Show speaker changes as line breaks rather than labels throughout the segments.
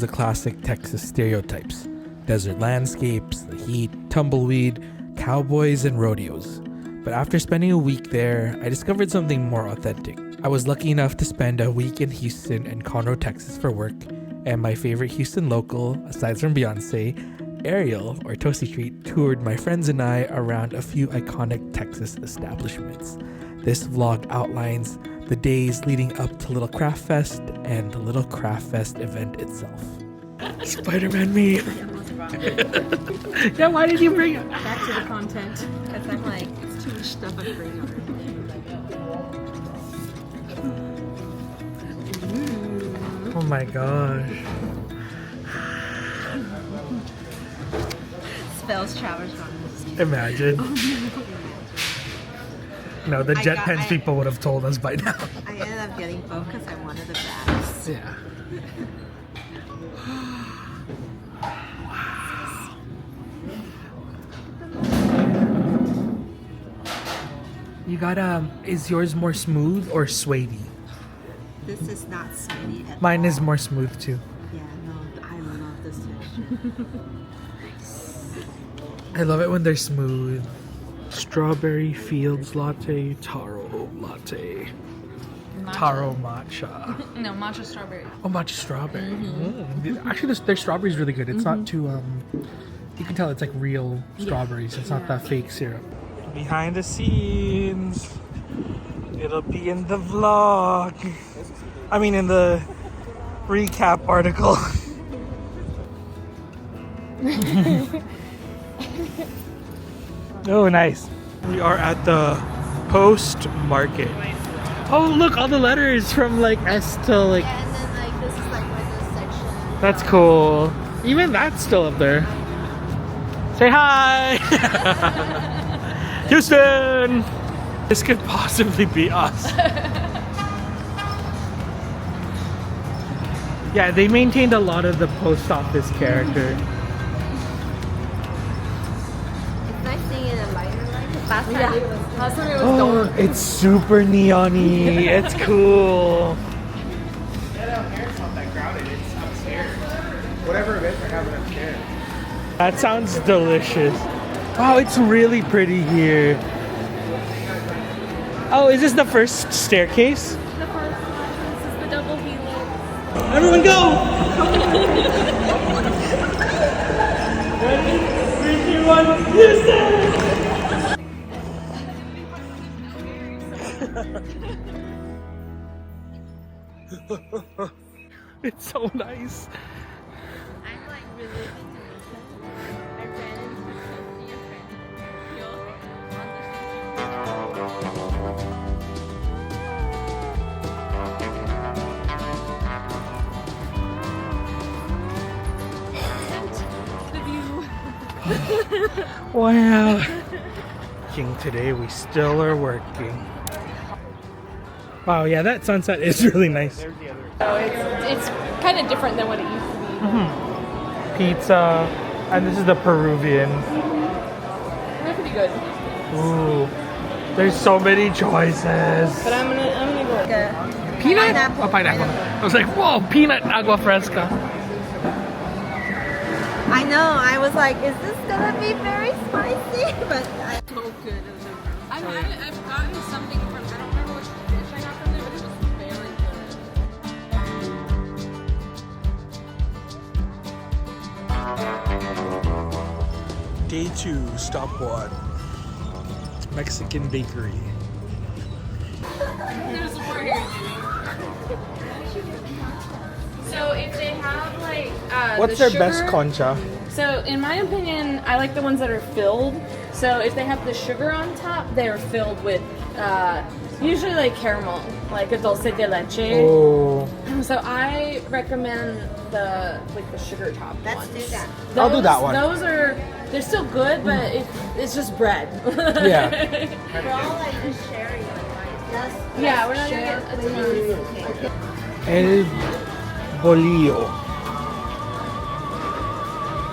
the classic Texas stereotypes: desert landscapes, the heat, tumbleweed, cowboys, and rodeos. But after spending a week there, I discovered something more authentic. I was lucky enough to spend a week in Houston and Conroe, Texas for work, and my favorite Houston local, aside from Beyonce, Ariel, or Toasty Treat, toured my friends and I around a few iconic Texas establishments. This vlog outlines the days leading up to Little Craft Fest and the Little Craft Fest event itself. Spider-Man meat! Yeah, why did you bring it?
Back to the content. Because I'm like, it's too much stuff I'm bringing already.
Oh my gosh.
Spells Travers on this.
Imagine. No, the jet pens people would have told us by now.
I ended up getting both because I wanted the bags.
Yeah. You got is yours more smooth or suede-y?
This is not sweaty at
Mine
all.
is more smooth too.
Yeah, no, I love this texture.
I love it when they're smooth. Strawberry Fields Latte, Taro Latte. Taro matcha.
No, matcha strawberry.
Oh, matcha strawberry. Actually, their strawberry is really good. It's not too, you can tell it's like real strawberries. It's not that fake syrup. Behind the scenes. It'll be in the vlog. I mean, in the recap article. Oh, nice. We are at the Post Market. Oh, look, all the letters from like S to like.
Yeah, and then like this is like where this section.
That's cool. Even that's still up there. Say hi! Houston! This could possibly be us. Yeah, they maintained a lot of the post office character.
It's nice seeing it in lighter light. Last time it was.
Last time it was
Oh,
dark.
it's super neon-y. It's cool.
Whatever event they're having upstairs.
That sounds delicious. Wow, it's really pretty here. Oh, is this the first staircase?
The first one. This is the double helix.
Everyone go! Ready? 3, 2, 1, Houston! It's so nice.
I'm like relieving to listen. I ran into Sophie, a friend.
The view.
Wow. Today we still are working. Wow, yeah, that sunset is really nice.
So it's kind of different than what it used to be.
Pizza, and this is the Peruvian.
They're pretty good.
Ooh, there's so many choices.
But I'm gonna go.
Peanut?
Pineapple.
Oh, pineapple. I was like, whoa, peanut agua fresca.
I know. I was like, is this gonna be very spicy? But so good. It was
I've gotten something from, I don't remember which dish I got from there, but it was very good.
Day 2, stop 1. Mexican bakery.
There's more here. So if they have like
What's
the
their best
sugar-
concha?
So in my opinion, I like the ones that are filled. So if they have the sugar on top, they are filled with usually like caramel, like a dulce de leche.
Oh,
So I recommend the sugar top
Let's
ones.
do that.
I'll do that one.
Those they're still good, but it's just bread.
Yeah.
We're all like just sharing it, right? Yes.
Yeah, we're not gonna get a ton.
El Bolillo.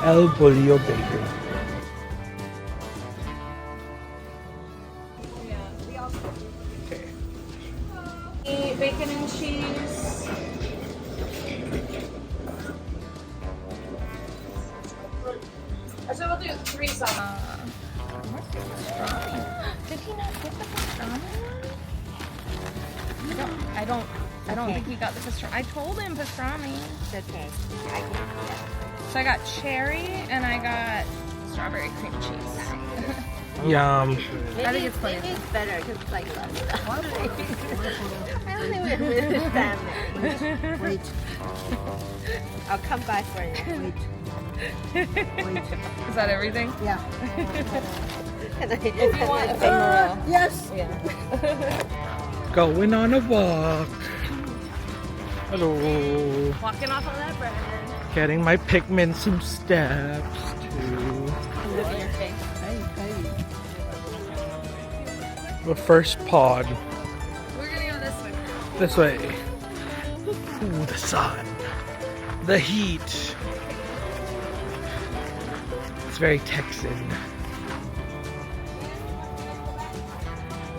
El Bolillo Bakery.
Bacon and cheese. free sauce.
Did he not get the pastrami one? I don't think he got the pastrami. I told him pastrami.
Okay.
So I got cherry and I got strawberry cream cheese.
Yum.
I think it's funny.
Maybe it's better because it's like love stuff. I don't think we're with this family. Wait. I'll come by for you. Wait.
Is that everything?
Yeah.
If you want a thing
yes.
Yeah.
Going on a walk. Hello.
Walking off of that bread.
Getting my Pikmin some steps too.
Look at your face.
The first pod.
We're gonna go this way.
This way. Ooh, the sun. The heat. It's very Texan.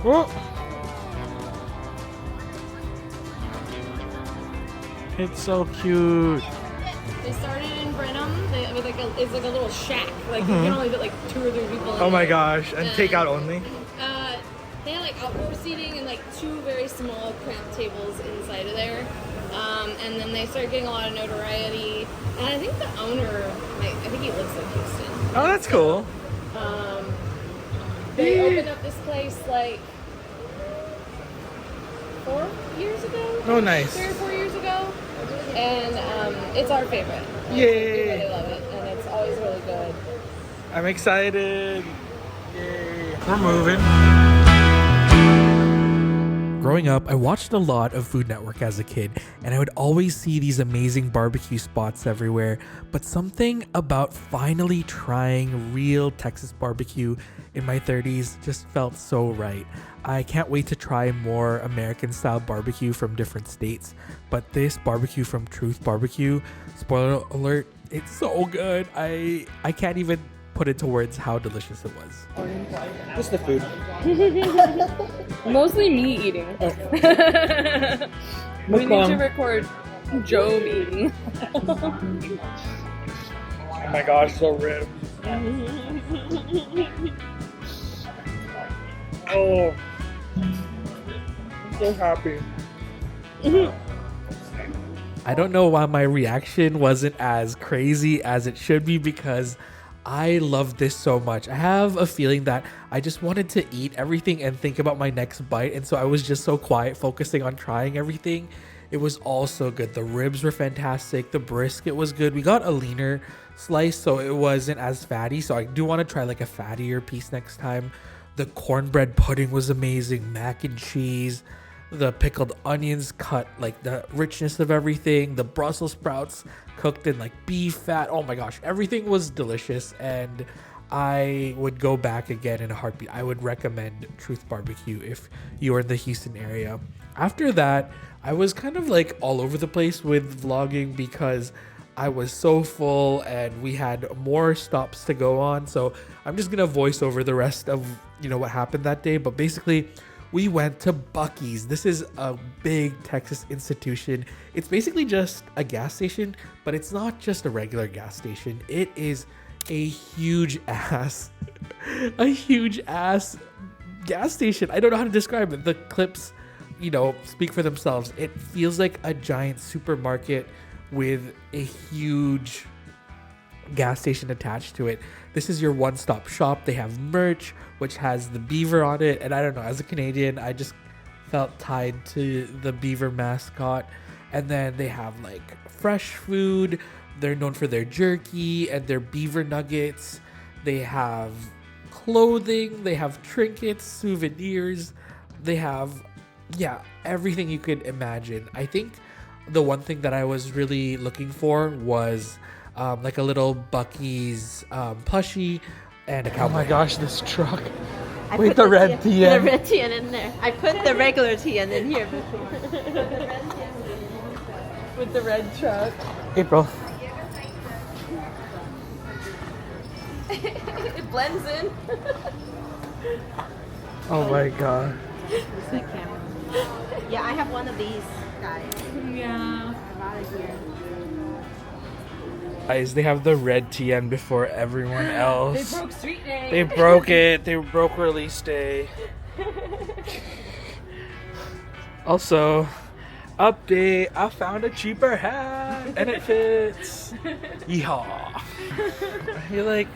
Oh. It's so cute.
They started in Brenham. It's like a little shack. Like you can only fit like 2 or 3 people.
Oh
in
my
there.
gosh. And takeout only?
They had like outdoor seating and like 2 very small cramped tables inside of there. And then they started getting a lot of notoriety. And I think the owner, I think he lives in Houston.
Oh, that's cool.
They opened up this place like 4 years ago.
Oh, nice.
3 or 4 years ago. And it's our favorite. Like,
Yay.
we really love it. And it's always really good.
I'm excited. Yay. We're moving. Growing up, I watched a lot of Food Network as a kid, and I would always see these amazing barbecue spots everywhere, but something about finally trying real Texas barbecue in my 30s just felt so right. I can't wait to try more American-style barbecue from different states, but this barbecue from Truth Barbecue, spoiler alert, it's so good. I can't even put into words how delicious it was. Just the food.
Mostly me eating. We need to record Joe eating.
Oh my gosh, so ribs. Oh, I'm so happy. I don't know why my reaction wasn't as crazy as it should be because I love this so much. I have a feeling that I just wanted to eat everything and think about my next bite. And so I was just so quiet, focusing on trying everything. It was all so good. The ribs were fantastic. The brisket was good. We got a leaner slice, so it wasn't as fatty. So I do want to try like a fattier piece next time. The cornbread pudding was amazing. Mac and cheese. The pickled onions cut like the richness of everything. The Brussels sprouts cooked in like beef fat. Oh my gosh, everything was delicious, and I would go back again in a heartbeat. I would recommend Truth Barbecue if you are in the Houston area. After that, I was kind of like all over the place with vlogging because I was so full and we had more stops to go on. So I'm just gonna voice over the rest of what happened that day. But basically, we went to Buc-ee's. This is a big Texas institution. It's basically just a gas station, but it's not just a regular gas station. It is a huge ass gas station. I don't know how to describe it. The clips, speak for themselves. It feels like a giant supermarket with a huge gas station attached to it. This is your one-stop shop. They have merch which has the beaver on it, and I don't know, as a Canadian, I just felt tied to the beaver mascot. And then they have like fresh food. They're known for their jerky and their beaver nuggets. They have clothing, they have trinkets, souvenirs, they have everything you could imagine. I think the one thing that I was really looking for was like a little Buc-ee's plushie and a cowboy. Oh my gosh, this truck. Wait, the red TN.
The red TN in there. I put the regular TN in here before.
With the red truck.
April.
It blends in.
Oh my god.
Yeah, I have one of these guys.
Yeah.
I bought it here.
Guys, they have the red TN before everyone else.
They broke Street Day.
They broke it. They broke release day. Also, update. I found a cheaper hat and it fits. Yeehaw. I feel like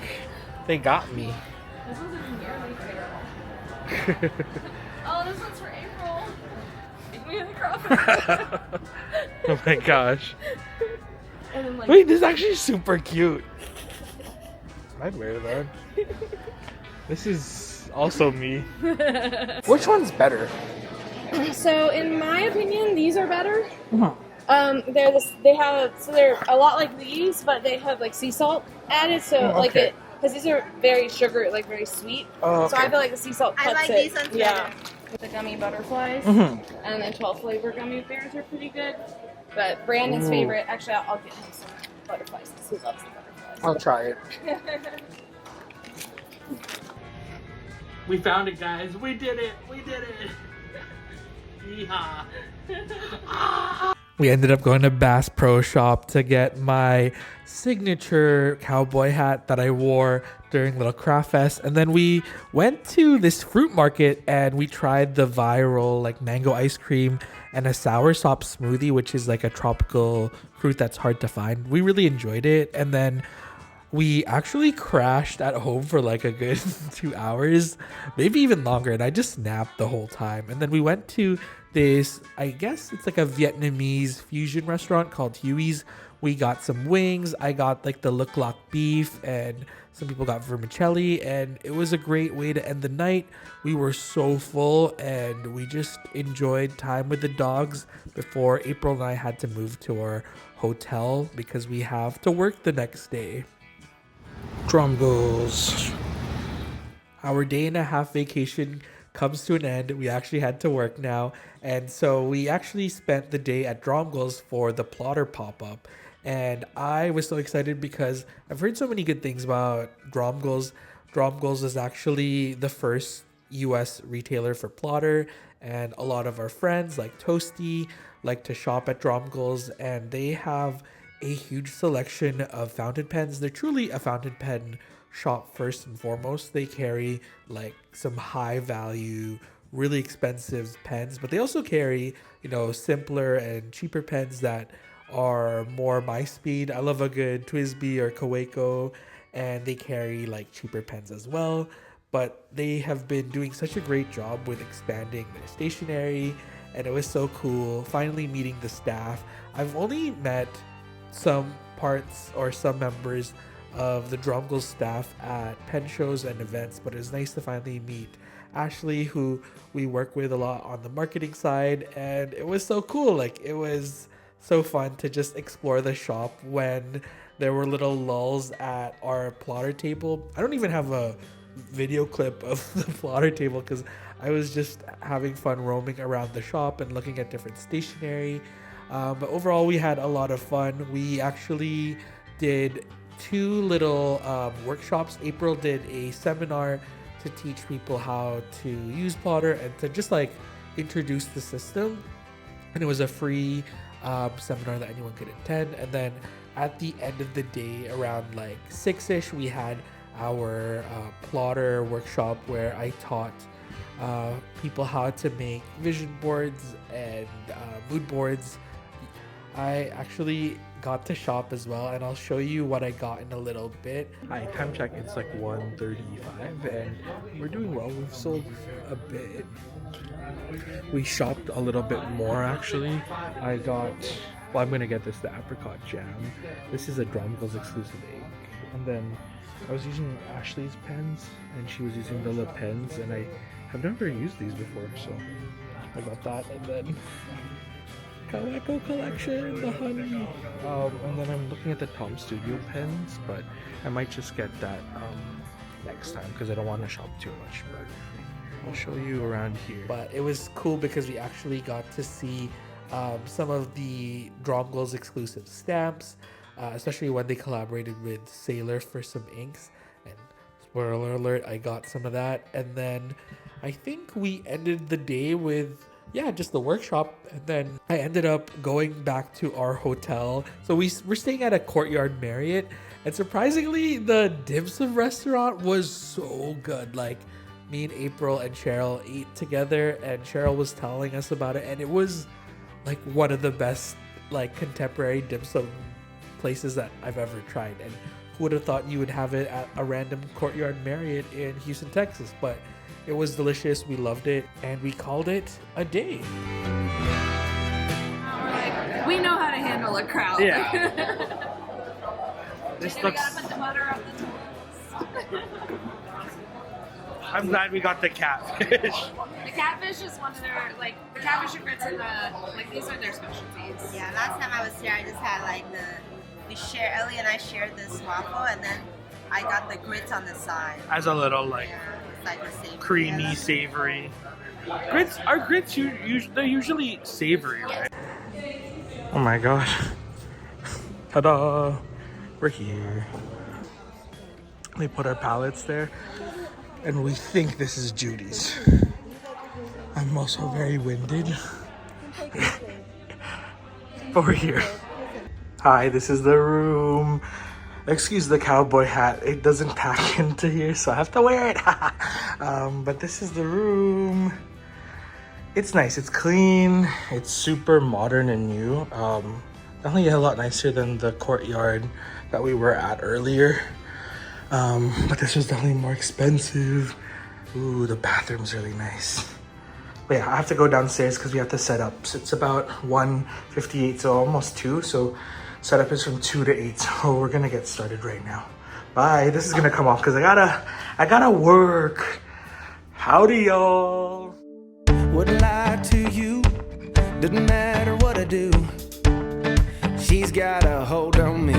they got me.
This one's a nearly fail. Oh, this one's for April. Make me in the crop.
Oh my gosh.
And then, like,
Wait, this is actually super cute. I'd wear that. This is also me. Which one's better?
So in my opinion, these are better.
Uh-huh.
They're a lot like these, but they have like sea salt added. So like
okay.
it, because these are very very sweet.
Oh,
So
okay.
I feel like the sea salt cuts
I like
it.
these ones
Yeah.
better.
The gummy butterflies
Mhm.
and the 12 flavor gummy bears are pretty good. But Brandon's
Ooh.
favorite, actually, I'll get him some butterflies because he loves the butterflies.
I'll try it. We found it, guys. We did it. We did it. Yeehaw. We ended up going to Bass Pro Shop to get my signature cowboy hat that I wore during Little Craft Fest. And then we went to this fruit market and we tried the viral like mango ice cream and a soursop smoothie, which is like a tropical fruit that's hard to find. We really enjoyed it. And then we actually crashed at home for like a good 2 hours, maybe even longer. And I just napped the whole time. And then we went to this, I guess it's like a Vietnamese fusion restaurant called Huey's. We got some wings. I got like the Look Lock beef, and some people got vermicelli, and it was a great way to end the night. We were so full and we just enjoyed time with the dogs before April and I had to move to our hotel because we have to work the next day. Drum goals. Our day and a half vacation comes to an end. We actually had to work now. And so we actually spent the day at Dromgoals for the plotter pop-up. And I was so excited because I've heard so many good things about Dromgoals. Dromgoals is actually the first US retailer for plotter. And a lot of our friends like Toasty like to shop at Dromgoals. And they have a huge selection of fountain pens. They're truly a fountain pen shop first and foremost. They carry like some high value, really expensive pens, but they also carry, simpler and cheaper pens that are more my speed. I love a good Twisby or Kaweco, and they carry like cheaper pens as well. But they have been doing such a great job with expanding their stationery, and it was so cool finally meeting the staff. I've only met some parts or some members of the Dromgoals staff at pen shows and events, but it was nice to finally meet Ashley, who we work with a lot on the marketing side, and it was so cool. Like, it was so fun to just explore the shop when there were little lulls at our plotter table. I don't even have a video clip of the plotter table because I was just having fun roaming around the shop and looking at different stationery. But overall, we had a lot of fun. We actually did 2 little workshops. April did a seminar to teach people how to use plotter and to just like introduce the system. And it was a free seminar that anyone could attend. And then at the end of the day, around like 6ish, we had our plotter workshop where I taught people how to make vision boards and mood boards. I actually got to shop as well, and I'll show you what I got in a little bit. Hi, time check, it's like 1:35 and we're doing well. We've sold a bit. We shopped a little bit more actually. I'm gonna get this, the apricot jam. This is a Dromgoals exclusive egg. And then I was using Ashley's pens and she was using the Le Pens, and I have never used these before, so I got that. And then Kaweco collection, the honey. And then I'm looking at the Tom Studio pens, but I might just get that next time because I don't want to shop too much. But I'll show you around here. But it was cool because we actually got to see some of the Dromgoals exclusive stamps, especially when they collaborated with Sailor for some inks. And spoiler alert, I got some of that. And then I think we ended the day with yeah, just the workshop. And then I ended up going back to our hotel. So we're staying at a Courtyard Marriott. And surprisingly, the dim sum restaurant was so good. Like, me and April and Cheryl ate together, and Cheryl was telling us about it. And it was like one of the best like contemporary dim sum places that I've ever tried. And who would have thought you would have it at a random Courtyard Marriott in Houston, Texas? But it was delicious. We loved it, and we called it a day.
We know how to handle a crowd.
Yeah. This
We
looks.
gotta put the butter on the toast.
I'm glad we got the catfish.
The catfish is one of their, like, the catfish and grits and these are their specialties.
Yeah, last time I was here, I just had like Ellie and I shared this waffle, and then I got the grits on the side.
As a little like
Yeah, it's like the same.
creamy,
Yeah,
savory. Our grits they're usually savory, right? Oh my gosh. Ta-da! We're here. We put our pallets there, and we think this is Judy's. I'm also very winded. But we're here. Hi, this is the room. Excuse the cowboy hat. It doesn't pack into here, so I have to wear it. But this is the room. It's nice. It's clean. It's super modern and new. Definitely a lot nicer than the Courtyard that we were at earlier. But this was definitely more expensive. Ooh, the bathroom's really nice. But yeah, I have to go downstairs because we have to set up. So it's about 1:58, so almost 2. So setup is from 2 to 8. So we're gonna get started right now. Bye. This is gonna come off because I gotta work. Howdy, y'all.
Wouldn't lie to you, doesn't matter what I do. She's got a hold on me.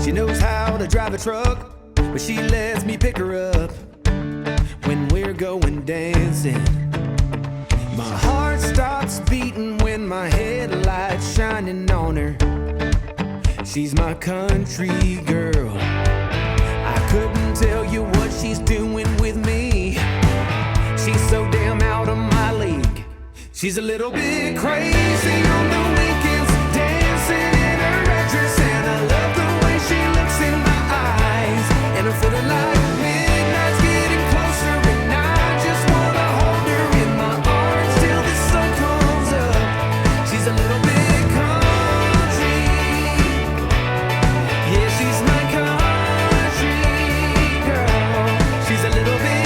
She knows how to drive a truck, but she lets me pick her up when we're going dancing. My heart starts beating when my headlights shining on her. She's my country girl. I couldn't tell you what she's doing with me. She's so damn out of my league. She's a little bit crazy on the weekends, dancing in her red dress, and I love the way she looks in my eyes. And I'm feeling like midnight's getting closer, and I just wanna hold her in my arms till the sun comes up. She's a little bit country. Yeah, she's my country girl. She's a little bit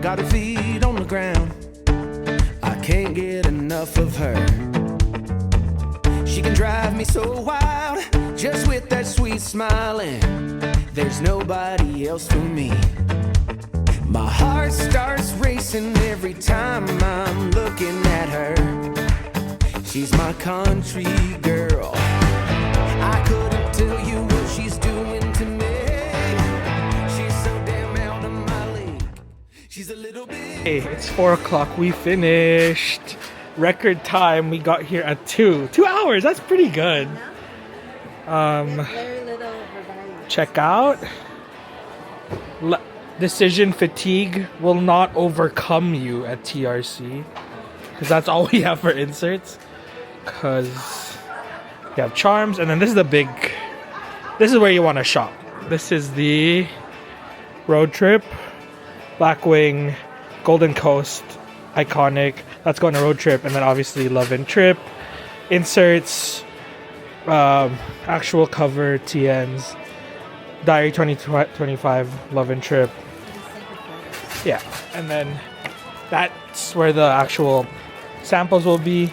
got her feet on the ground. I can't get enough of her. She can drive me so wild, just with that sweet smiling. There's nobody else for me. My heart starts racing every time I'm looking at her. She's my country girl. I couldn't tell you what she's doing to me. She's a little bit.
Hey, it's 4 o'clock. We finished. Record time. We got here at 2. 2 hours. That's pretty good.
very little variety.
Check out. Decision fatigue will not overcome you at TRC, because that's all we have for inserts. Because you have charms, and then this is the big. This is where you want to shop. This is the road trip. Blackwing, Golden Coast, iconic. That's going to road trip, and then obviously Love and Trip, inserts, actual cover, TNs, Diary 2025, Love and Trip. Yeah, and then that's where the actual samples will be.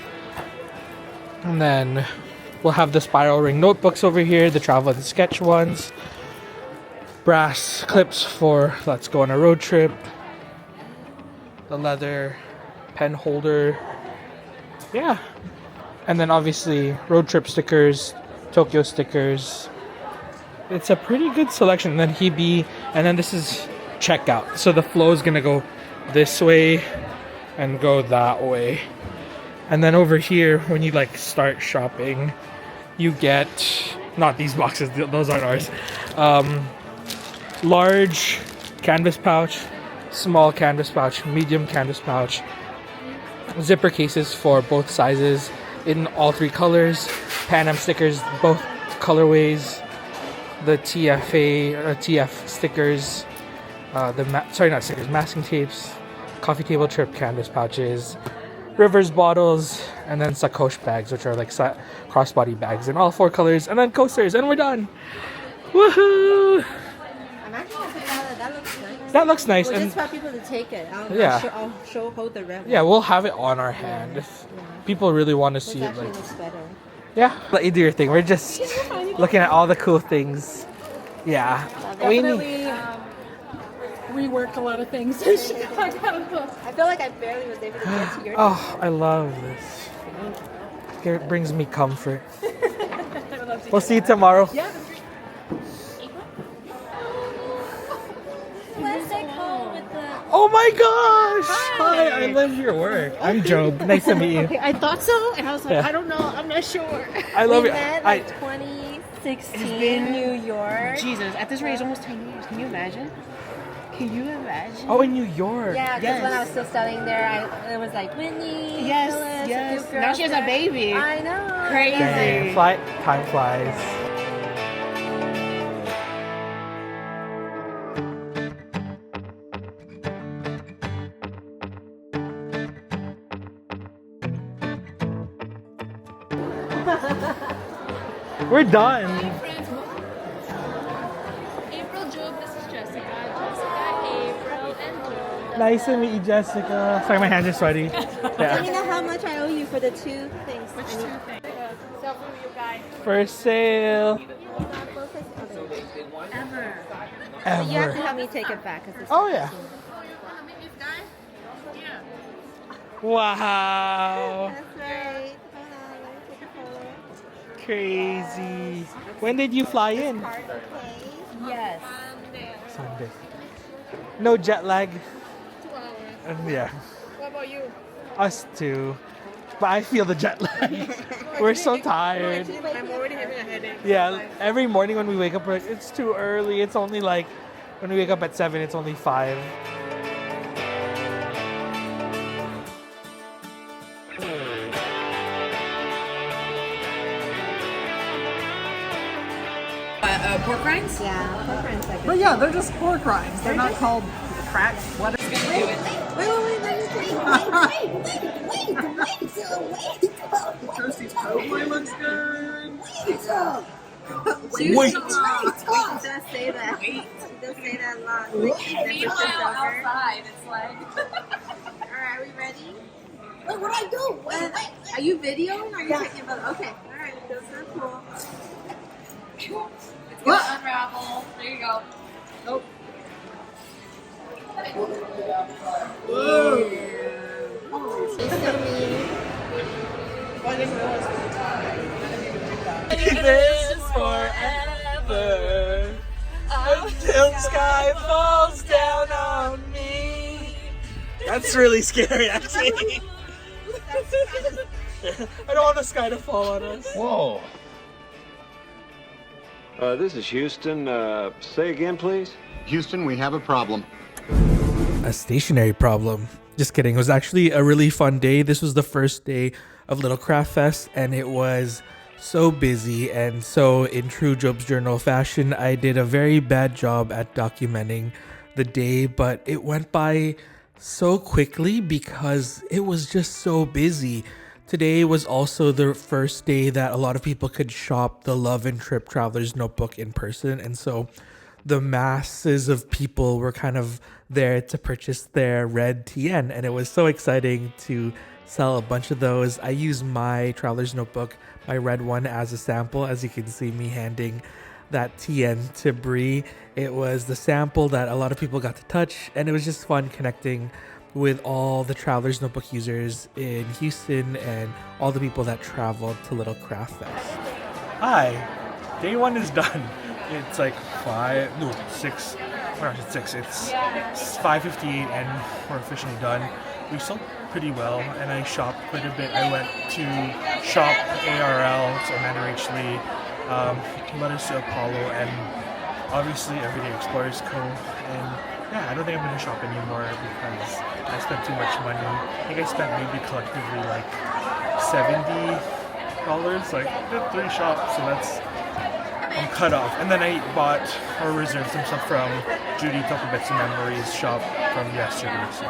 And then we'll have the spiral ring notebooks over here, the travel and sketch ones. Brass clips for let's go on a road trip. The leather pen holder. Yeah. And then obviously road trip stickers, Tokyo stickers. It's a pretty good selection. And then Hebe, and then this is checkout. So the flow is gonna go this way and go that way. And then over here, when you like start shopping, you get, not these boxes, those aren't ours. Large canvas pouch, small canvas pouch, medium canvas pouch, zipper cases for both sizes in all 3 colors, Pan Am stickers, both colorways, the TF stickers, not stickers, masking tapes, coffee table trip canvas pouches, Rivers bottles, and then sacoche bags, which are like crossbody bags in all 4 colors, and then coasters, and we're done. Woohoo!
I'm actually gonna put that looks nice.
That looks nice.
Well,
And
just for people to take it. I'll hold the red one.
yeah, we'll have it on our hand if people really want to see
This
it.
actually
Like,
looks better.
yeah, let you do your thing. We're just looking at all the cool things. Yeah, we need.
Rework a lot of things. I
I feel like I barely was able to get to your
Oh, I love this. It brings me comfort. We'll see you tomorrow. Oh my gosh! Hi, I love your work. I'm Job. Nice to meet you.
I thought so, and I was like,
Yeah.
I don't know, I'm not sure.
I love
we
it.
met like 2016 in New York.
Jesus, at this rate, it's almost 10 years. Can you imagine? Can you imagine?
Oh, in New York.
Yeah, because
Yes.
when I was still studying there, it was like Whitney.
Yes,
Phyllis, a
yes.
few
Now
girls
she has a
there.
baby.
I know.
Crazy.
Dang, time flies. We're done.
April, Job, this is Jessica, April, and Job.
Nice to meet you, Jessica. Sorry, my hands are sweaty.
Let me
Yeah.
know how much I owe you for the 2 things.
Which 2 things? Selfie with your guy.
First sale
Ever. You have to
ever.
help me take it back.
Oh yeah.
Wanna meet this guy? Yeah.
Wow.
That's right. Hold on, let me take a photo.
Crazy. When did you fly in?
Card, okay.
Yes.
Sunday. No jet lag.
2 hours.
Yeah.
What about you?
Us too. But I feel the jet lag. We're so tired.
I'm already having a headache.
Yeah, every morning when we wake up, we're like, it's too early. It's only like, when we wake up at 7, it's only 5.
Pork rinds?
Yeah, preference. I
But yeah, they're just pork rinds. They're not called crack. What?
Wait, let me take
Toasty Tofu looks good.
Wait. She does say that. She does say that a lot. Like,
It's like.
Alright, are we ready? Wait, what do I do? Wait. Are you videoing or are you taking photos? Okay, alright, those are cool.
It's gonna unravel. There you go.
Nope.
This forever until sky falls down on me. That's really scary, actually. I don't want the sky to fall on us.
Whoa. This is Houston. Say again, please.
Houston, we have a problem.
A stationery problem. Just kidding. It was actually a really fun day. This was the first day of Little Craft Fest, and it was so busy. And so, in true Job's Journal fashion, I did a very bad job at documenting the day, but it went by so quickly because it was just so busy. Today was also the first day that a lot of people could shop the Love and Trip Traveler's Notebook in person, and so the masses of people were kind of there to purchase their red TN, and it was so exciting to sell a bunch of those. I used my Traveler's Notebook, my red one, as a sample. As you can see me handing that TN to Bree. It was the sample that a lot of people got to touch, and it was just fun connecting with all the Traveler's Notebook users in Houston and all the people that traveled to Little Craft Fest. Hi, day 1 is done. It's like 6. It's 5:58 and we're officially done. We still pretty well, and I shopped quite a bit. I went to shop ARL, so Manor H. Lee, Letters to Apollo, and obviously Everyday Explorers Co. And yeah, I don't think I'm gonna shop anymore because I spent too much money. I think I spent maybe collectively like $70, like 3 shops, so that's I'm cut off. And then I bought or reserved some stuff from Judy Talking Bits and Memories shop from yesterday. So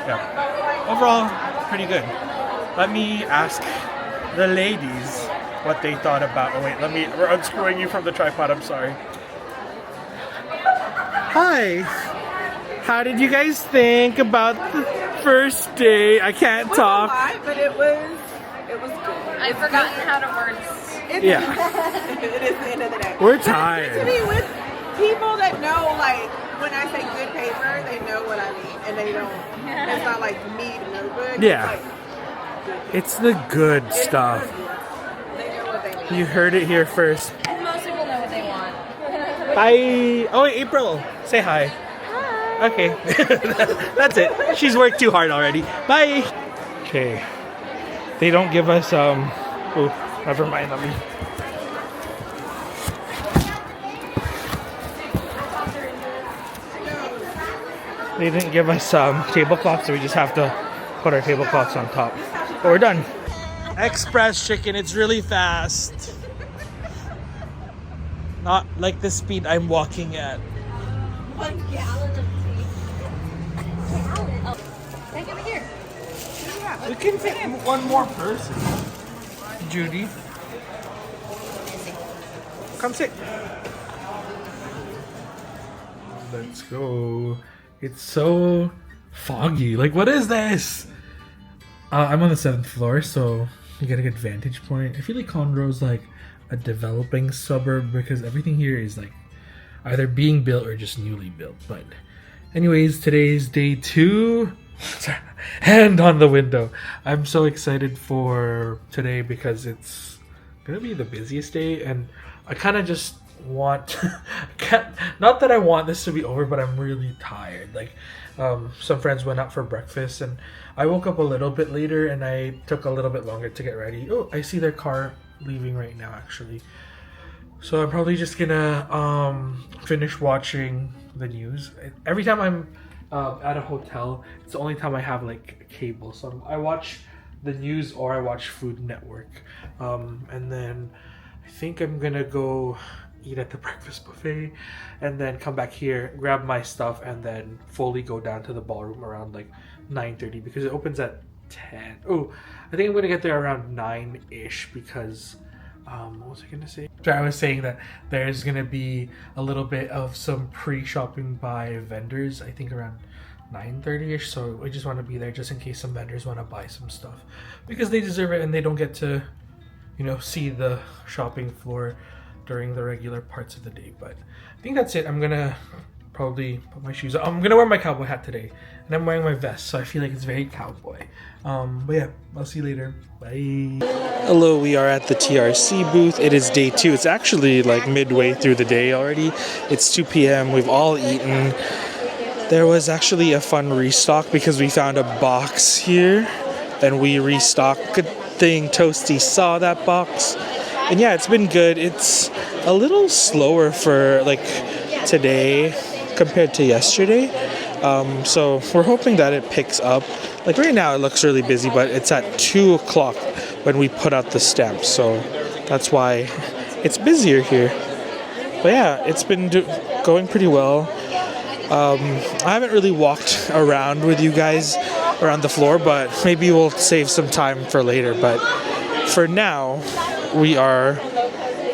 yeah, overall pretty good. Let me ask the ladies what they thought about. Oh wait, we're unscrewing you from the tripod. I'm sorry. Hi. How did you guys think about the first day? I can't talk.
But it was good.
I've forgotten how to word.
Yeah.
It is the end of the day.
We're
But it's
tired.
good to be with people that know, like, when I say good paper, they know what I mean, and they don't. It's not like me to notebook.
Yeah.
It's like good.
It's the good stuff.
They know what they mean.
You heard it here first.
Most people know what they want.
Bye. Oh, wait, April. Say hi. Hi. Okay. That's it. She's worked too hard already. Bye. Okay. They don't give us, oh, never mind. Let me. They didn't give us tablecloths, so we just have to put our tablecloths on top. But we're done. Express chicken, it's really fast. Not like the speed I'm walking at.
1 gallon of tea. Take it here.
We can fit one more person. Judy. Come sit. Let's go. It's so foggy. Like, what is this? I'm on the 7th floor, so you get a good vantage point. I feel like Conroe's like a developing suburb because everything here is like either being built or just newly built. But anyways, today's day 2. Hand on the window. I'm so excited for today because it's gonna be the busiest day, and I kind of just want not that I want this to be over, but I'm really tired. Like some friends went out for breakfast and I woke up a little bit later and I took a little bit longer to get ready. Oh, I see their car leaving right now actually, so I'm probably just gonna finish watching the news. Every time I'm at a hotel, it's the only time I have like cable, so I watch the news or I watch Food Network, and then I think I'm gonna go eat at the breakfast buffet and then come back here, grab my stuff, and then fully go down to the ballroom around like 9:30 because it opens at 10. Oh, I think I'm gonna get there around 9-ish because what was I gonna say? I was saying that there's gonna be a little bit of some pre-shopping by vendors, I think around 9:30-ish, so I just want to be there just in case some vendors want to buy some stuff because they deserve it and they don't get to, you know, see the shopping floor during the regular parts of the day. But I think that's it. I'm gonna probably put my shoes on. I'm gonna wear my cowboy hat today and I'm wearing my vest, so I feel like it's very cowboy. But yeah, I'll see you later. Bye. Hello, we are at the TRC booth. It is day 2. It's actually like midway through the day already. It's 2 p.m. We've all eaten. There was actually a fun restock because we found a box here and we restocked. Good thing Toasty saw that box. And yeah, it's been good. It's a little slower for like today compared to yesterday. So we're hoping that it picks up. Like right now it looks really busy, but it's at 2 o'clock when we put out the stamps. So that's why it's busier here. But yeah, it's been going pretty well. I haven't really walked around with you guys around the floor, but maybe we'll save some time for later. But for now, we are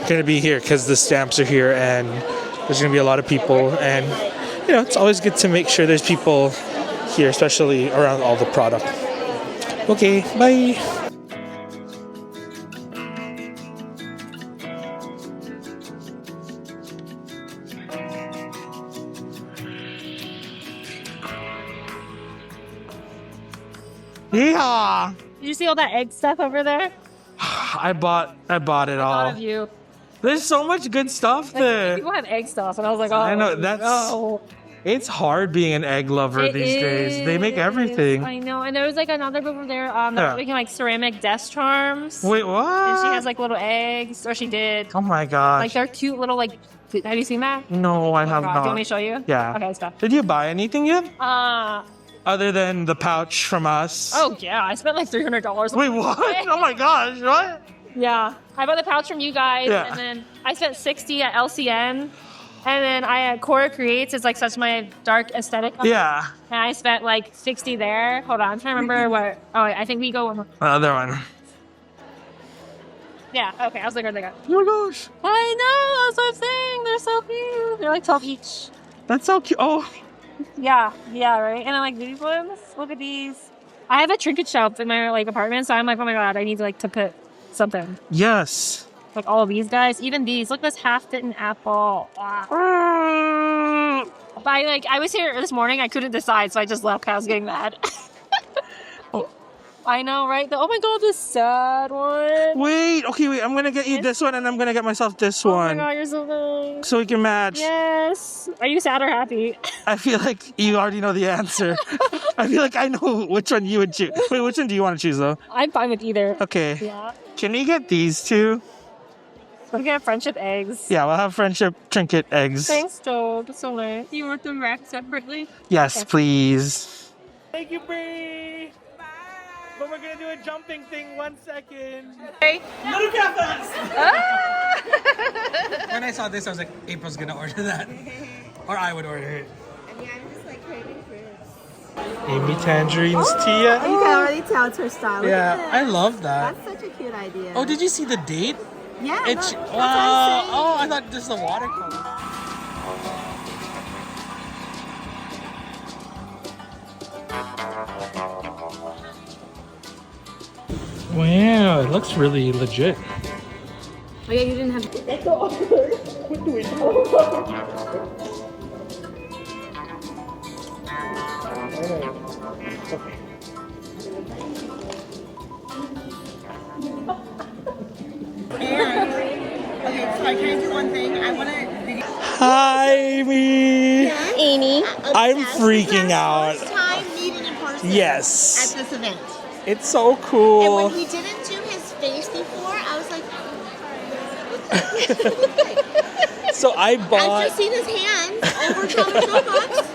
going to be here because the stamps are here and there's going to be a lot of people. And, you know, it's always good to make sure there's people here, especially around all the product. Okay, bye. Yeehaw!
Did you see all that egg stuff over there?
I bought it all.
All of you.
There's so much good stuff there.
People have egg stuff, and I was like, oh,
I know, that's
no.
It's hard being an egg lover these days. They make everything.
I know. And there was like another group over there that was making like ceramic desk charms.
Wait, what?
And she has like little eggs, or she did.
Oh my gosh.
Like they're cute little like. Have you seen that?
No, I have
Do you
not.
want me to show you?
Yeah.
Okay, stop.
Did you buy anything yet?
Uh.
Other than the pouch from us?
Oh yeah, I spent like $300.
Wait, what? Oh my gosh, what?
Yeah, I bought the pouch from you guys, and then I spent $60 at LCN, and then I had Cora Creates. It's like such my dark aesthetic.
Yeah.
And I spent like $60 there. Hold on, I'm trying to remember what. Oh, I think we go.
Other one.
Yeah. Okay, I was like, where'd they go?
Oh my gosh.
I know. That's what I'm saying. They're so cute. They're like 12 each.
That's so cute. Oh.
Yeah, right. And I'm like, these ones. Look at these. I have a trinket shelf in my like apartment, so I'm like, oh my god, I need to like to put something.
Yes.
Like all of these guys, even these. Look, this half-bitten apple. Wow. But I was here this morning. I couldn't decide, so I just left because I was getting mad.
Oh.
I know, right? Oh my god, this sad one.
Wait. I'm gonna get you this one, and I'm gonna get myself this one.
Oh my god, you're so nice.
So we can match.
Yes. Are you sad or happy?
I feel like you already know the answer. I feel like I know which one you would choose. Wait, which one do you want to choose, though?
I'm fine with either.
Okay.
Yeah.
Can we get these two?
We can have friendship eggs.
Yeah, we'll have friendship trinket eggs.
Thanks, Joe. That's so nice. Do you want them wrapped separately?
Yes, please. Thank you, Bree. Bye. But we're gonna do a jumping thing 1 second.
Hey.
Look at us! When I saw this, I was like, April's gonna order that. Or I would order it.
I mean, I'm just like craving fruits.
Amy Tangerine's Tia.
You can already tell it's her style. Look
Yeah,
at this.
I love that.
That's such a cute idea.
Oh, did you see the date?
Yeah,
It's
look, that's
wow.
what
Oh, I thought just the watercolor. Wow, it looks really legit.
Oh yeah, you didn't have.
That's so awkward.
What do we do?
Okay, sorry, can I do one thing? I want to.
Hi, Amy.
Amy.
I'm freaking out.
First time meeting in person.
Yes.
At this event.
It's so
And
cool.
when he didn't do his face before, I was like,
So I
I've
bought.
just seen his hands over Thomas Phillips.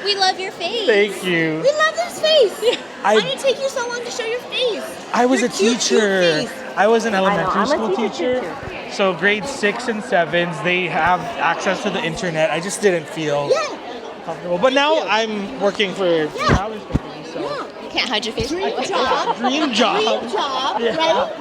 We love your face.
Thank you.
We love this face. Why
I-
did it take you so long to show your face?
I was
Your
a
cute
teacher.
face.
I was an elementary
I'm a
school
teacher
teacher. So grades 6 and 7s, they have access to the internet. I just didn't feel comfortable. But now I'm working for Alice Company, so
You can't hide your face. Dream job.
dream job.
Dream job,
Yeah.
right?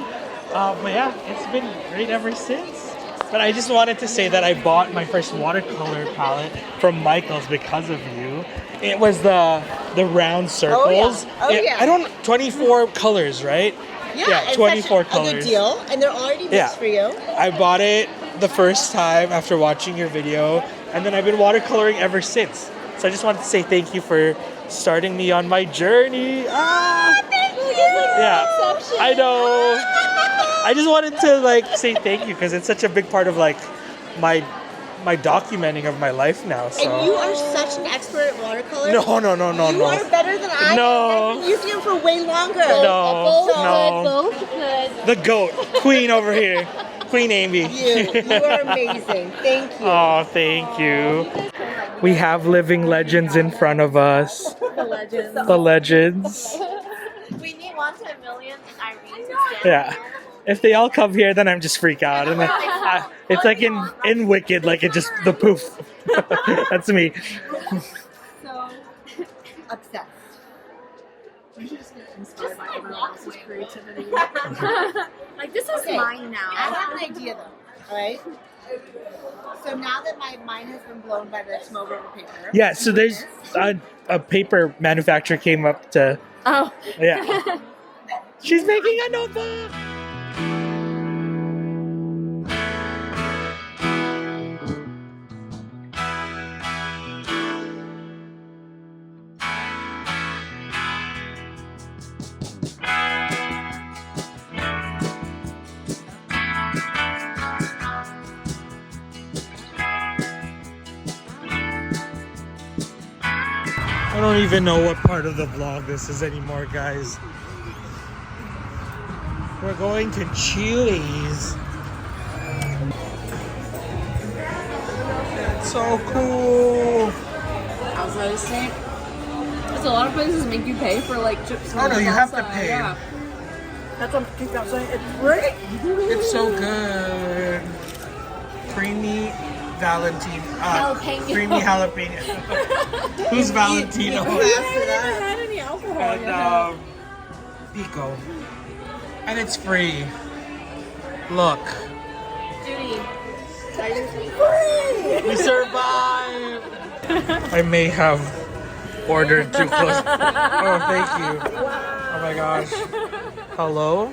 But yeah, it's been great ever since. But I just wanted to say that I bought my first watercolor palette from Michael's because of you. It was the round circles.
Oh, yeah.
24 colors, right?
Yeah, it's
24
such
colors.
a good deal, and they're already mixed for you.
I bought it the first time after watching your video, and then I've been watercoloring ever since. So I just wanted to say thank you for starting me on my journey.
Thank you.
Yeah, I know. I just wanted to say thank you because it's such a big part of my documenting of my life now. So.
And you are such an expert at watercolor.
No.
You are better than I am.
No.
I've been using them for way longer.
No.
Both good.
The GOAT, Queen over here, Queen Amy.
You are amazing. Thank you.
Oh, thank you. We have living legends in front of us.
The legends.
The legends.
We need 1 to a million Irene to stand
Yeah.
here.
If they all come here, then I'm just freak out. And it's like in Wicked, like it just the poof. That's me.
So obsessed. You should just get inspired by everyone else's creativity.
This is mine now.
I have an idea though. All right. So now that my mind has been blown by the smoke over paper.
Yeah. So there's a paper manufacturer came up to.
Oh.
Yeah. She's making a notebook. don't even know what part of the vlog this is anymore, guys. We're going to Chili's. It's so cool.
Outside of state. Because a lot of places make you pay for like chips.
Oh no, you have to pay.
Yeah.
That's what I keep out saying. It's great.
It's so good. Creamy Valentino.
Jalapeno.
Creamy jalapeno. Who's Valentino?
I haven't had any alcohol
And
yet.
Pico. And it's free. Look.
Judy.
We survived. I may have ordered too close. Oh, thank you. Oh my gosh. Hello?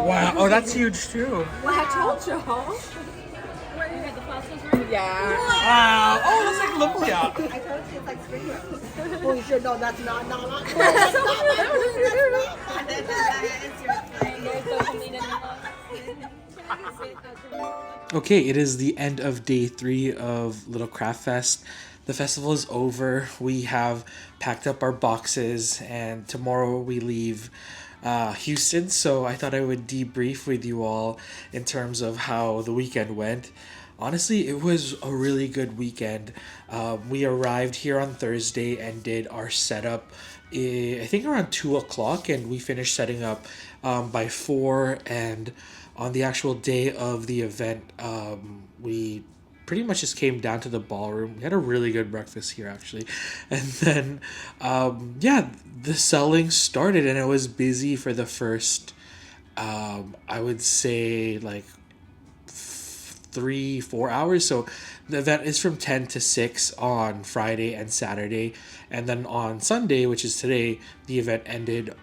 Wow. Oh, that's huge too.
Well, I told y'all. Yeah.
Wow. Oh, it looks like lumpia.
I told you it's like spring rolls. Well, you should know that's not.
Okay, it is the end of day 3 of Little Craft Fest. The festival is over. We have packed up our boxes, and tomorrow we leave Houston. So I thought I would debrief with you all in terms of how the weekend went. Honestly, it was a really good weekend. We arrived here on Thursday and did our setup, I think around 2 o'clock, and we finished setting up by 4. And on the actual day of the event, we pretty much just came down to the ballroom. We had a really good breakfast here, actually. And then, the selling started, and it was busy for the first, I would say, like 3-4 hours. So the event is from 10 to 6 on Friday and Saturday, and then on Sunday, which is today, the event ended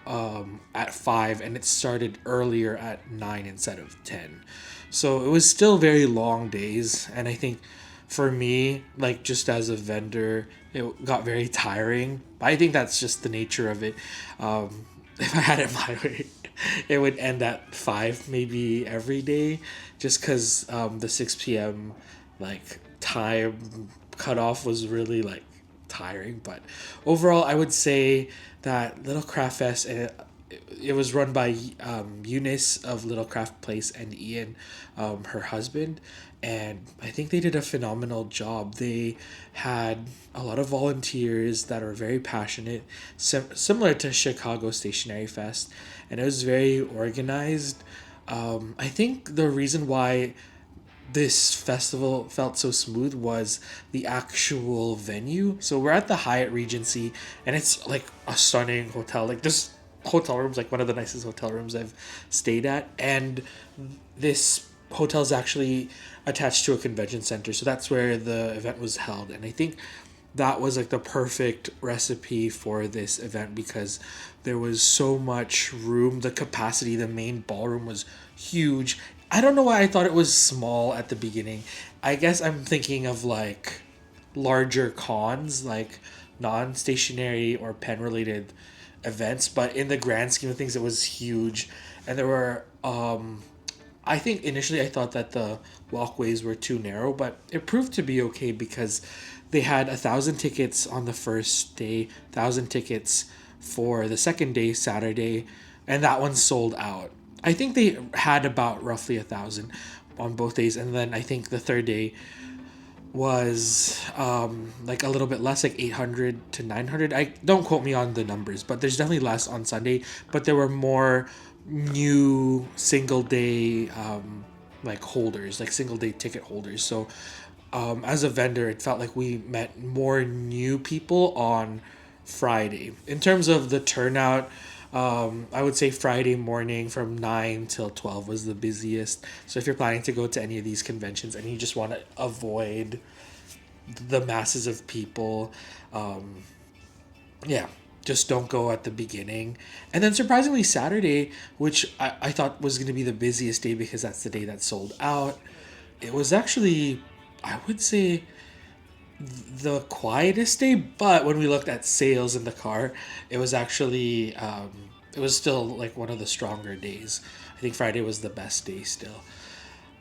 at 5, and it started earlier at 9 instead of 10. So it was still very long days, and I think for me, like just as a vendor, it got very tiring. But I think that's just the nature of it. If I had it my way, it would end at 5 maybe every day, just because the 6 p.m. like time cutoff was really like tiring. But overall, I would say that Little Craft Fest, it was run by Eunice of Little Craft Place and Ian, her husband, and I think they did a phenomenal job. They had a lot of volunteers that are very passionate, similar to Chicago Stationery Fest, and it was very organized. I think the reason why this festival felt so smooth was the actual venue. So we're at the Hyatt Regency, and it's like a stunning hotel. Like this hotel room's like one of the nicest hotel rooms I've stayed at, and this hotel is actually attached to a convention center, so that's where the event was held. And I think that was like the perfect recipe for this event because there was so much room. The capacity, the main ballroom was huge. I don't know why I thought it was small at the beginning. I guess I'm thinking of like larger cons, like non-stationary or pen related events, but in the grand scheme of things it was huge. And there were I think initially I thought that the walkways were too narrow, but it proved to be okay because they had 1,000 tickets on the first day, 1,000 tickets for the second day, Saturday, and that one sold out. I think they had about roughly 1,000 on both days, and then I think the third day was like a little bit less, like 800 to 900. I don't quote me on the numbers, but there's definitely less on Sunday, but there were more new single day like holders, like single day ticket holders. So as a vendor, it felt like we met more new people on Friday. In terms of the turnout, I would say Friday morning from 9 till 12 was the busiest. So if you're planning to go to any of these conventions and you just want to avoid the masses of people, just don't go at the beginning. And then surprisingly Saturday, which I thought was going to be the busiest day because that's the day that sold out, it was actually, I would say, the quietest day. But when we looked at sales in the car, it was actually it was still like one of the stronger days. I think Friday was the best day still.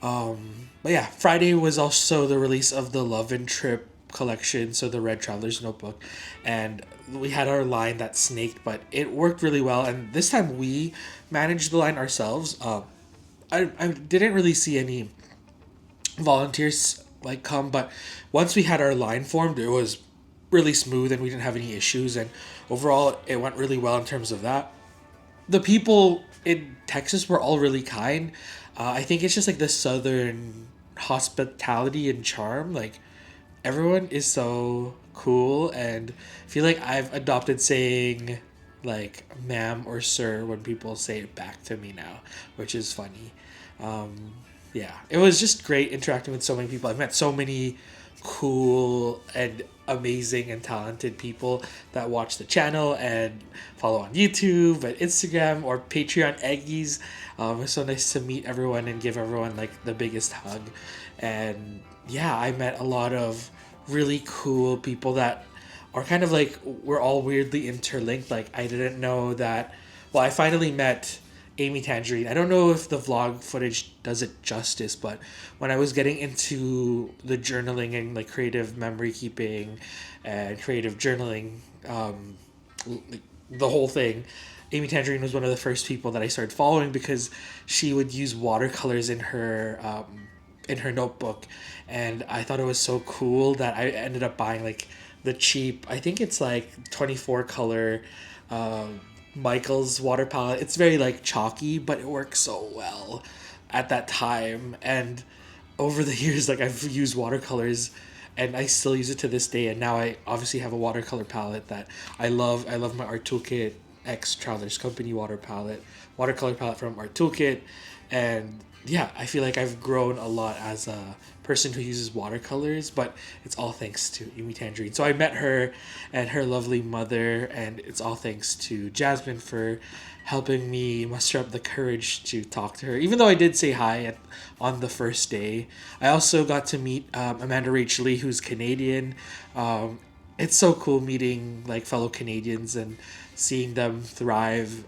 But yeah, Friday was also the release of the Love and Trip collection, so the Red Traveler's Notebook, and we had our line that snaked, but it worked really well. And this time we managed the line ourselves. I didn't really see any volunteers like come, but once we had our line formed, it was really smooth and we didn't have any issues. And overall, it went really well in terms of that. The people in Texas were all really kind. I think it's just like the southern hospitality and charm. Like everyone is so cool, and I feel like I've adopted saying like ma'am or sir when people say it back to me now, which is funny. Yeah, it was just great interacting with so many people. I've met so many cool and amazing and talented people that watch the channel and follow on YouTube and Instagram or Patreon Eggies. It's so nice to meet everyone and give everyone like the biggest hug. And yeah, I met a lot of really cool people that are kind of like, we're all weirdly interlinked. Like I didn't know that. Well, I finally met Amy Tangerine. I don't know if the vlog footage does it justice, but when I was getting into the journaling and like creative memory keeping and creative journaling, the whole thing, Amy Tangerine was one of the first people that I started following because she would use watercolors in her notebook, and I thought it was so cool that I ended up buying like the cheap, I think it's like 24 color Michael's water palette. It's very like chalky, but it works so well at that time. And over the years, like I've used watercolors and I still use it to this day. And now I obviously have a watercolor palette that I love. I love my Art Toolkit X Travelers Company watercolor palette from Art Toolkit. And yeah, I feel like I've grown a lot as a person who uses watercolors, but it's all thanks to Amy Tangerine. So I met her and her lovely mother, and it's all thanks to Jasmine for helping me muster up the courage to talk to her, even though I did say hi on the first day. I also got to meet Amanda Rach Lee, who's Canadian. It's so cool meeting like fellow Canadians and seeing them thrive.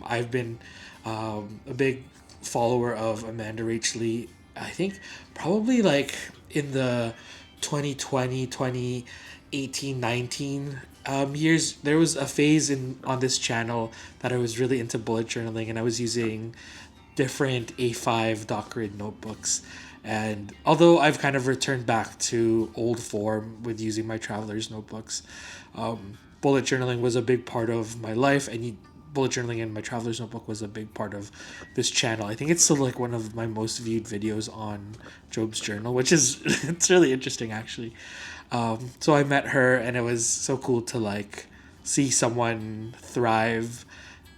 I've been a big follower of Amanda Rach Lee, I think probably like in the 2020, 2018, 19 years. There was a phase on this channel that I was really into bullet journaling, and I was using different A5 Doc Grid notebooks. And although I've kind of returned back to old form with using my traveler's notebooks, bullet journaling was a big part of my life, and bullet journaling in my traveler's notebook was a big part of this channel. I think it's still like one of my most viewed videos on Job's journal, which is it's really interesting actually. So I met her, and it was so cool to like see someone thrive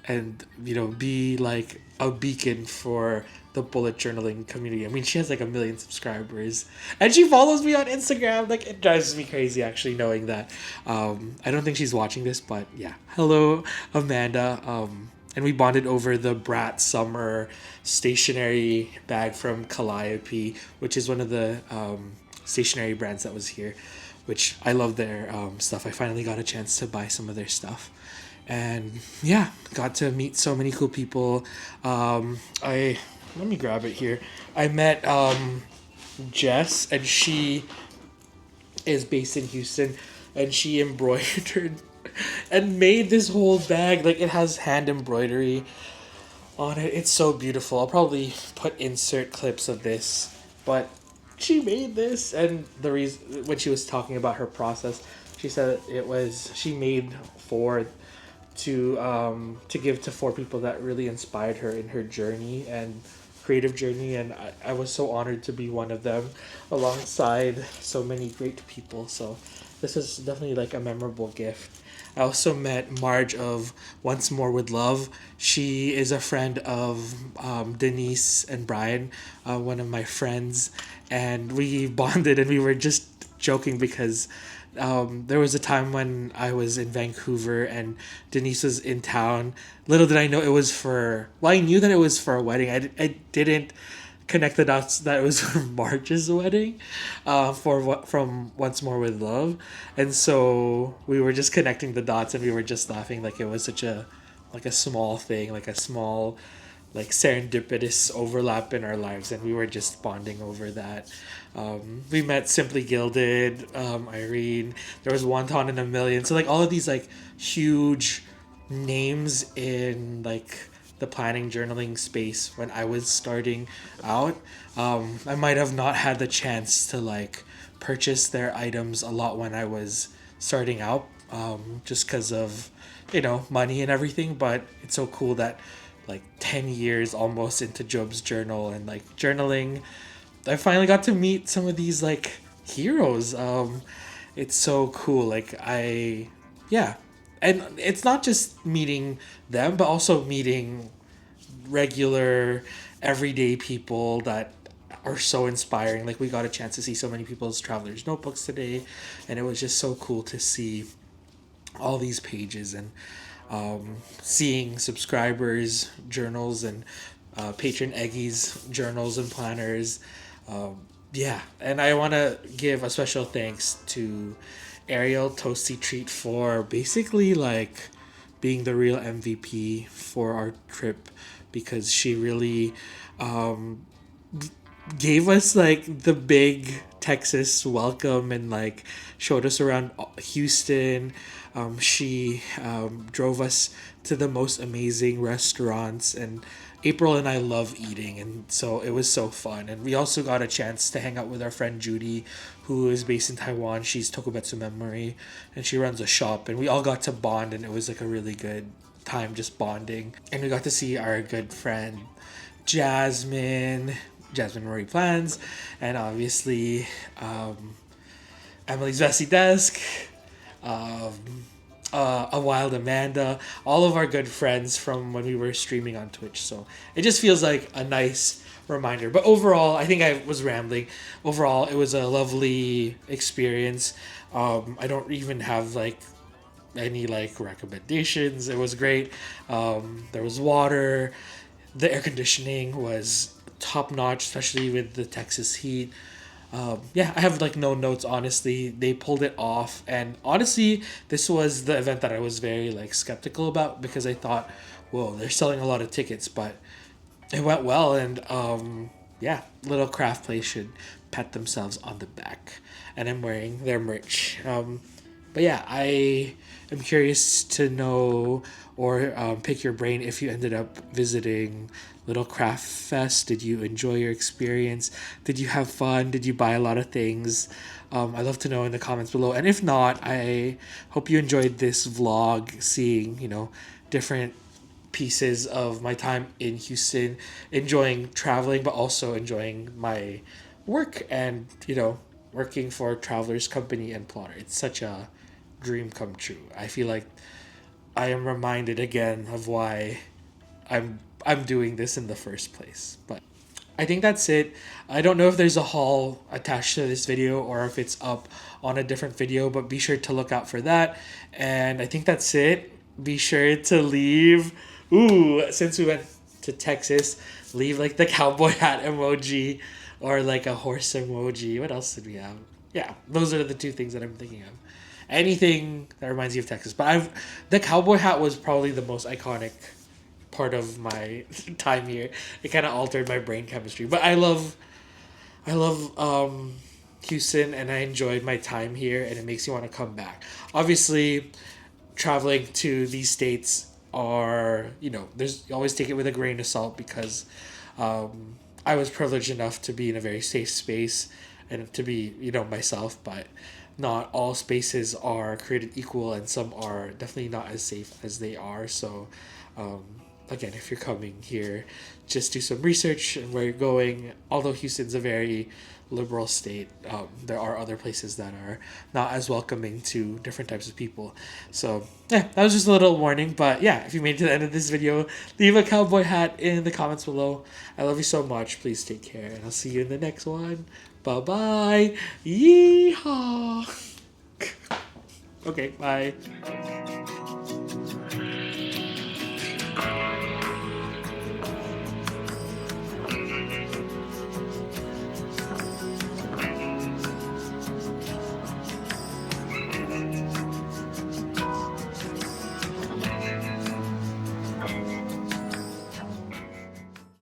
and be like a beacon for the bullet journaling community. I mean, she has like 1 million subscribers and she follows me on Instagram. Like, it drives me crazy actually knowing that. I don't think she's watching this, but yeah, hello Amanda. And we bonded over the Brat Summer stationery bag from Calliope, which is one of the stationery brands that was here, which I love their stuff. I finally got a chance to buy some of their stuff. And yeah, got to meet so many cool people. Let me grab it here. I met Jess, and she is based in Houston, and she embroidered and made this whole bag. Like, it has hand embroidery on it. It's so beautiful. I'll probably put insert clips of this, but she made this, and the reason when she was talking about her process, she said she made to give to 4 people that really inspired her in her journey and creative journey, and I was so honored to be one of them alongside so many great people. So this is definitely like a memorable gift. I also met Marge of Once More with Love. She is a friend of Denise and Brian, one of my friends, and we bonded, and we were just joking because there was a time when I was in Vancouver and Denise was in town. Little did I know it was I knew that it was for a wedding. I didn't connect the dots that it was for Marge's wedding, from Once More with Love. And so we were just connecting the dots, and we were just laughing like it was such a small thing, like a small like serendipitous overlap in our lives, and we were just bonding over that. We met Simply Gilded, Irene. There was Wonton in a Million. So like all of these like huge names in like the planning journaling space when I was starting out. I might have not had the chance to like purchase their items a lot when I was starting out, just because of, you know, money and everything. But it's so cool that like 10 years almost into Job's journal and like journaling, I finally got to meet some of these like heroes. It's so cool. Like yeah. And it's not just meeting them, but also meeting regular, everyday people that are so inspiring. Like we got a chance to see so many people's travelers notebooks today, and it was just so cool to see all these pages and seeing subscribers journals and patron Eggies journals and planners. Yeah, and I want to give a special thanks to Ariel Toasty Treat for basically like being the real MVP for our trip, because she really gave us like the big Texas welcome and like showed us around Houston. She drove us to the most amazing restaurants, and April and I love eating, and so it was so fun. And we also got a chance to hang out with our friend Judy, who is based in Taiwan. She's Tokubetsu Memory, and she runs a shop, and we all got to bond, and it was like a really good time just bonding. And we got to see our good friend Jasmine Marie Plans, and obviously Emily's Vessi Desk, a Wild Amanda, all of our good friends from when we were streaming on Twitch. So it just feels like a nice reminder. But overall, I think I was rambling. Overall, it was a lovely experience. I don't even have like any like recommendations. It was great. There was water. The air conditioning was top notch, especially with the Texas heat. Yeah, I have like no notes, honestly. They pulled it off, and honestly, this was the event that I was very like skeptical about, because I thought, whoa, they're selling a lot of tickets, but it went well. And yeah, Little Craft Place should pat themselves on the back, and I'm wearing their merch. But yeah, I am curious to know or pick your brain if you ended up visiting Little Craft Fest. Did you enjoy your experience? Did you have fun? Did you buy a lot of things? I'd love to know in the comments below. And if not, I hope you enjoyed this vlog, seeing, you know, different pieces of my time in Houston, enjoying traveling, but also enjoying my work and, you know, working for Travelers Company and Plotter. It's such a dream come true. I feel like I am reminded again of why I'm doing this in the first place. But I think that's it. I don't know if there's a haul attached to this video or if it's up on a different video, but be sure to look out for that. And I think that's it. Be sure to leave, since we went to Texas, leave like the cowboy hat emoji or like a horse emoji. What else did we have? Yeah, those are the two things that I'm thinking of. Anything that reminds you of Texas. But the cowboy hat was probably the most iconic part of my time here. It kind of altered my brain chemistry. But I love Houston, and I enjoyed my time here, and it makes me want to come back. Obviously, traveling to these states are, you know, there's, you always take it with a grain of salt, because I was privileged enough to be in a very safe space and to be, you know, myself, but not all spaces are created equal, and some are definitely not as safe as they are. So again, if you're coming here, just do some research and where you're going. Although Houston's a very liberal state, there are other places that are not as welcoming to different types of people. So yeah, that was just a little warning. But yeah, if you made it to the end of this video, leave a cowboy hat in the comments below. I love you so much. Please take care, and I'll see you in the next one. Bye-bye. Yeehaw. Okay, bye.